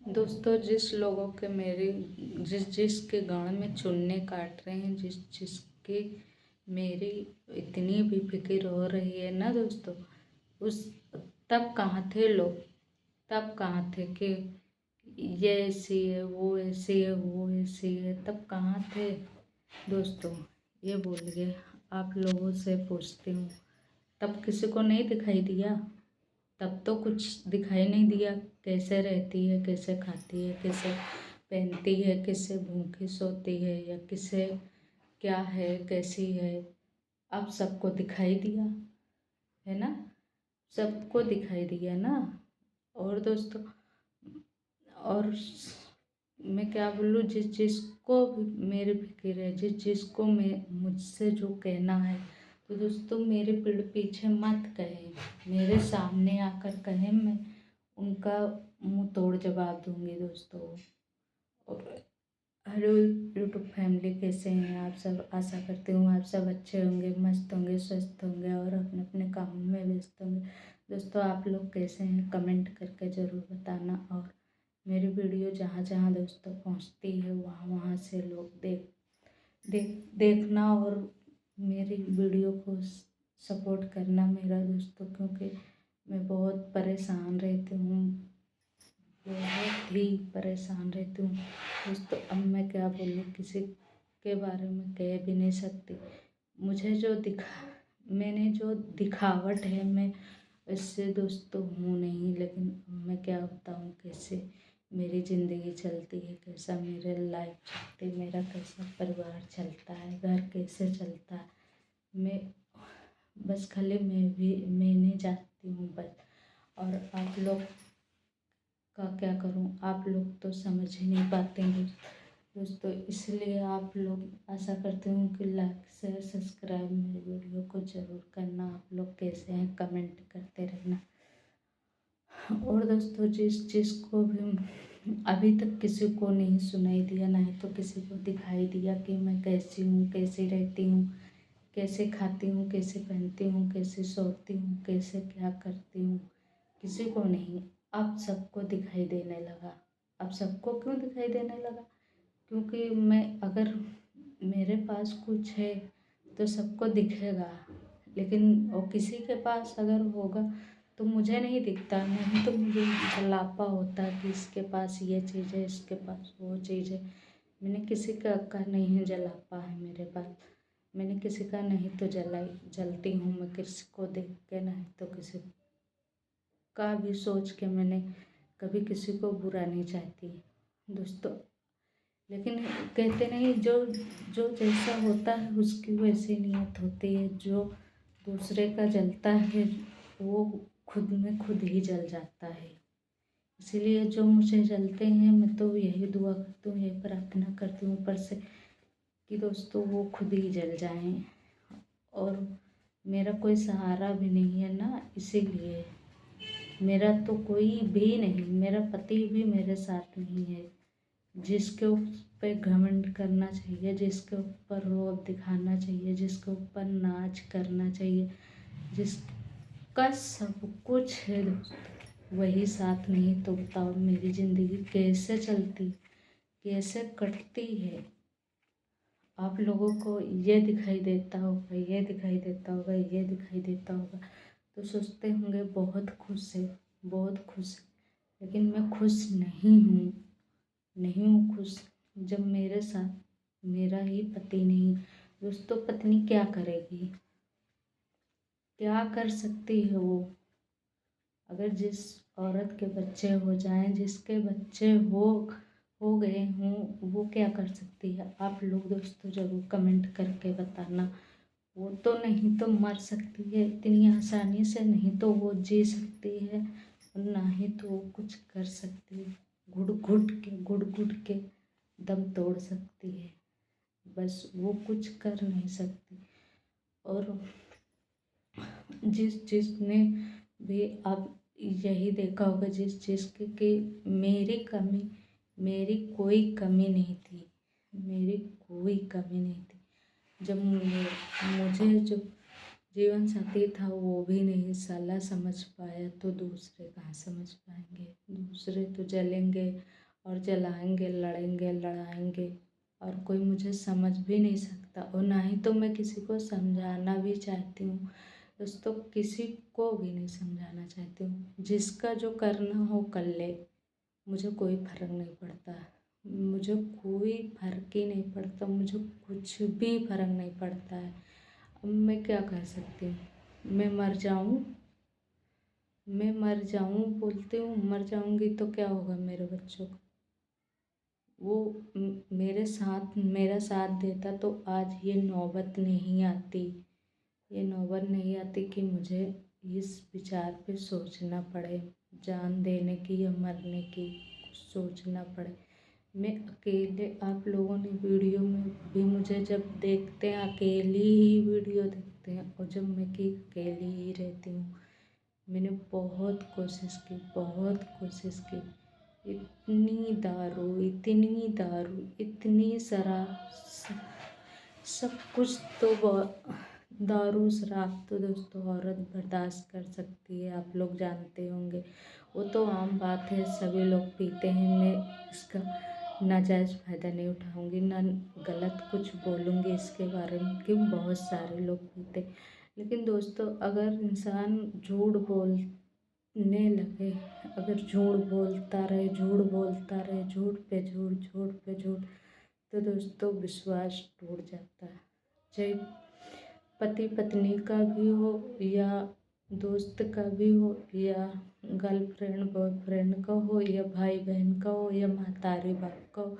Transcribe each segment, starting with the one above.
दोस्तों, जिस लोगों के मेरे जिसके गाँव में चुन्ने काट रहे हैं, जिसकी मेरी इतनी भी फिक्र हो रही है ना दोस्तों, उस तब कहाँ थे लोग? तब कहाँ थे कि ये ऐसी है, वो ऐसी है, वो ऐसी है? तब कहाँ थे दोस्तों? ये बोलिए, आप लोगों से पूछती हूँ। तब किसी को नहीं दिखाई दिया? तब तो कुछ दिखाई नहीं दिया। कैसे रहती है, कैसे खाती है, कैसे पहनती है, किससे भूखी सोती है, या किसे क्या है, कैसी है? अब सबको दिखाई दिया है ना? सबको दिखाई दिया ना? और दोस्तों, और मैं क्या बोलूँ, जिसको भी मेरी फिक्र है, जिसको मैं मुझसे जो कहना है, तो दोस्तों मेरे पीठ पीछे मत कहे, मेरे सामने आकर कहे, मैं उनका मुंह तोड़ जवाब दूंगी दोस्तों। और हेलो यूट्यूब फैमिली, कैसे हैं आप सब? आशा करती हूँ आप सब अच्छे होंगे, मस्त होंगे, स्वस्थ होंगे और अपने अपने कामों में व्यस्त होंगे। दोस्तों, आप लोग कैसे हैं कमेंट करके ज़रूर बताना। और मेरी वीडियो जहाँ जहाँ दोस्तों पहुँचती है, वहाँ वहाँ से लोग देखना और मेरी वीडियो को सपोर्ट करना मेरा दोस्तों, क्योंकि मैं बहुत परेशान रहती हूँ, बहुत ही परेशान रहती हूँ दोस्तों। अब मैं क्या बोलूँ, किसी के बारे में कह भी नहीं सकती। मुझे जो मैंने जो दिखावट है, मैं इससे दोस्तों हूँ नहीं, लेकिन मैं क्या बताऊँ कैसे मेरी ज़िंदगी चलती है, कैसा मेरे लाइफ चलती है, मेरा कैसा परिवार चलता है, घर कैसे चलता है। मैं बस खाली मैंने जानती हूँ बस। और आप लोग का क्या करूं? आप लोग तो समझ ही नहीं पाते हैं दोस्तों, इसलिए आप लोग आशा करती हूँ कि लाइक शेयर सब्सक्राइब मेरी वीडियो को ज़रूर करना। आप लोग कैसे हैं कमेंट करते रहना। और दोस्तों, जिसको भी अभी तक किसी को नहीं सुनाई दिया, ना ही तो किसी को दिखाई दिया कि मैं कैसी हूँ, कैसी रहती हूँ, कैसे खाती हूँ, कैसे पहनती हूँ, कैसे सोती हूँ, कैसे क्या करती हूँ, किसी को नहीं। अब सबको दिखाई देने लगा। अब सबको क्यों दिखाई देने लगा? क्योंकि मैं अगर मेरे पास कुछ है तो सबको दिखेगा, लेकिन वो किसी के पास अगर होगा तो मुझे नहीं दिखता। नहीं तो मुझे जलापा होता कि इसके पास ये चीज़ है, इसके पास वो चीज़ है। मैंने किसी का नहीं जलापा है मेरे पास। मैंने किसी का नहीं तो जलती हूँ मैं किसी को देख के, नहीं तो किसी का भी सोच के मैंने कभी किसी को बुरा नहीं चाहती दोस्तों। लेकिन कहते नहीं, जो जो जैसा होता है उसकी वैसी नीयत होती है। जो दूसरे का जलता है वो खुद में खुद ही जल जाता है। इसीलिए जो मुझे जलते हैं, मैं तो यही दुआ करती हूँ, यही प्रार्थना करती हूँ ऊपर से कि दोस्तों वो खुद ही जल जाएं। और मेरा कोई सहारा भी नहीं है ना, इसीलिए मेरा तो कोई भी नहीं, मेरा पति भी मेरे साथ नहीं है। जिसके ऊपर घमंड करना चाहिए, जिसके ऊपर रोब दिखाना चाहिए, जिसके ऊपर नाच करना चाहिए, जिसका सब कुछ है दोस्तों, वही साथ नहीं, तो बताओ मेरी ज़िंदगी कैसे चलती, कैसे कटती है? आप लोगों को ये दिखाई देता होगा, ये दिखाई देता होगा, ये दिखाई देता होगा, तो सोचते होंगे बहुत खुश है, बहुत खुश है। लेकिन मैं खुश नहीं हूँ, नहीं हूँ खुश। जब मेरे साथ मेरा ही पति नहीं, दोस्तों पत्नी क्या करेगी? क्या कर सकती है वो? अगर जिस औरत के बच्चे हो जाएं, जिसके बच्चे हो गए हों, वो क्या कर सकती है? आप लोग दोस्तों ज़रूर कमेंट करके बताना। वो तो नहीं तो मर सकती है इतनी आसानी से, नहीं तो वो जी सकती है, ना ही तो वो कुछ कर सकती है। घुट घुट के दम तोड़ सकती है, बस वो कुछ कर नहीं सकती। और जिसने भी आप यही देखा होगा, जिसकी कि मेरी कोई कमी नहीं थी, मेरी कोई कमी नहीं थी। जब मुझे जीवन साथी था वो भी नहीं साला समझ पाया, तो दूसरे कहाँ समझ पाएंगे। दूसरे तो जलेंगे और जलाएंगे, लड़ेंगे लड़ाएंगे, और कोई मुझे समझ भी नहीं सकता, और ना ही तो मैं किसी को समझाना भी चाहती हूँ दोस्तों, किसी को भी नहीं समझाना चाहती हूँ। जिसका जो करना हो कर ले, मुझे कोई फर्क नहीं पड़ता। मुझे कोई फर्क ही नहीं पड़ता, मुझे कुछ भी फर्क नहीं पड़ता है। अब मैं क्या कर सकती हूँ? मैं मर जाऊँ बोलती हूँ, मर जाऊँगी तो क्या होगा मेरे बच्चों को? वो मेरा साथ देता तो आज ये नौबत नहीं आती। ये नौबत नहीं आती कि मुझे इस विचार पे सोचना पड़े, जान देने की या मरने की सोचना पड़े। मैं अकेले, आप लोगों ने वीडियो में भी मुझे जब देखते हैं अकेली ही वीडियो देखते हैं, और जब मैं कि अकेली ही रहती हूँ। मैंने बहुत कोशिश की, बहुत कोशिश की। इतनी दारू, इतनी शराब, सब कुछ तो दारू शराब तो दोस्तों औरत बर्दाश्त कर सकती है, आप लोग जानते होंगे। वो तो आम बात है, सभी लोग पीते हैं। मैं इसका नाजायज़ फ़ायदा नहीं उठाऊंगी, ना गलत कुछ बोलूँगी इसके बारे में कि बहुत सारे लोग पीते। लेकिन दोस्तों अगर इंसान झूठ बोलने लगे, अगर झूठ बोलता रहे, झूठ बोलता रहे, झूठ पे झूठ, झूठ पे झूठ, तो दोस्तों विश्वास टूट जाता है। चाहे पति पत्नी का भी हो, या दोस्त का भी हो, या गर्लफ्रेंड बॉयफ्रेंड का हो, या भाई बहन का हो, या महतारी बाप का हो,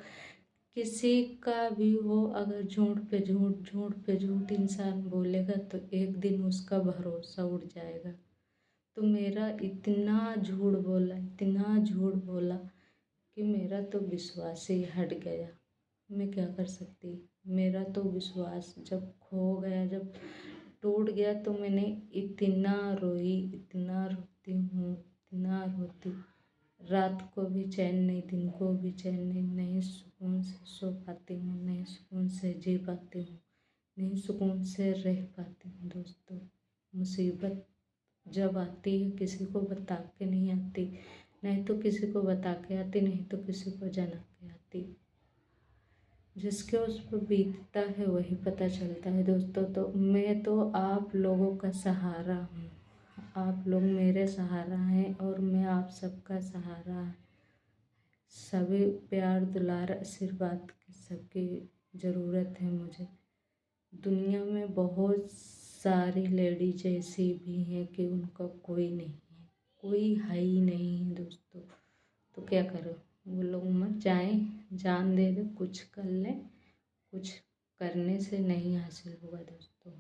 किसी का भी हो, अगर झूठ पे झूठ, झूठ पे झूठ इंसान बोलेगा तो एक दिन उसका भरोसा उड़ जाएगा। तो मेरा इतना झूठ बोला, इतना झूठ बोला कि मेरा तो विश्वास ही हट गया। मैं क्या कर सकती? मेरा तो विश्वास जब खो गया, जब टूट गया, तो मैंने इतना रोई, इतना रोती हूँ, इतना रोती। रात को भी चैन नहीं, दिन को भी चैन नहीं, नहीं सुकून से सो पाती हूँ, नहीं सुकून से जी पाती हूँ, नहीं सुकून से रह पाती हूँ दोस्तों। मुसीबत जब आती है किसी को बता के नहीं आती, नहीं तो किसी को बता के आती, नहीं तो किसी को जना के आती। जिसके उस पर बीतता है वही पता चलता है दोस्तों। तो मैं तो आप लोगों का सहारा हूँ, आप लोग मेरे सहारा हैं, और मैं आप सबका सहारा। सभी प्यार दुलार आशीर्वाद की सबकी ज़रूरत है मुझे। दुनिया में बहुत सारी लेडीज ऐसी भी हैं कि उनका कोई नहीं है, कोई है ही नहीं है दोस्तों। तो क्या करो, वो लोग मर जाएं, जान दे दे, कुछ कर लें। कुछ करने से नहीं हासिल होगा दोस्तों।